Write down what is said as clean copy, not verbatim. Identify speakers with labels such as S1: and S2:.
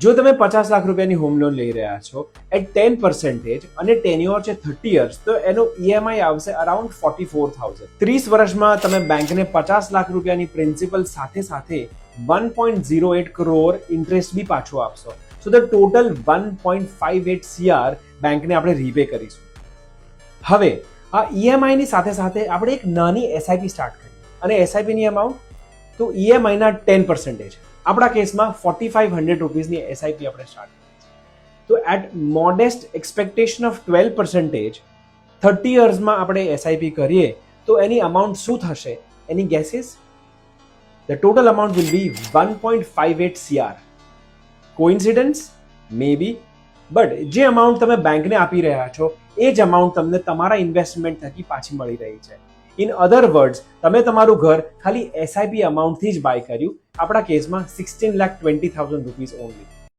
S1: જો તમે 50 લાખ રૂપિયાની હોમ લોન લઈ રહ્યા છો એટ 10% અને ટેન્યોર છે 30 યર્સ, તો એનો ઈએમઆઈ આવશે અરાઉન્ડ 44,000. 30 વર્ષમાં તમે બેંકને 50 લાખ રૂપિયાની પ્રિન્સિપલ સાથે સાથે 1.08 કરોડ ઇન્ટરેસ્ટ બી પાછું આપશો. સો ધ ટોટલ 1.58 CR બેંકને આપણે રીપે કરીશું. હવે આ ઈએમઆઈની સાથે સાથે આપણે એક નાની એસઆઈપી સ્ટાર્ટ કરી, અને એસઆઈપીની અમાઉન્ટ તો ઈએમઆઈના 10%. આપણા કેસમાં 4500 રૂપીસની એસઆઈપી આપણે સ્ટાર્ટ કરી. તો એટ મોડેસ્ટ એક્સપેક્ટેશન ઓફ 12%, 30 યર્સમાં આપણે એસઆઈપી કરીએ તો એની અમાઉન્ટ શું થશે? Any guesses? The total amount will be 1.58 CR. Coincidence? Maybe, but જે અમાઉન્ટ તમે બેંકને આપી રહ્યા છો એ જ અમાઉન્ટ તમને તમારા ઇન્વેસ્ટમેન્ટ થકી પાછી મળી રહી છે. ઇન અધર વર્ડ્સ, તમે તમારું ઘર ખાલી એસઆઈપી અમાઉન્ટથી જ બાય કર્યું. આપણા કેસમાં 16,20,000 રૂપીસ ઓનલી.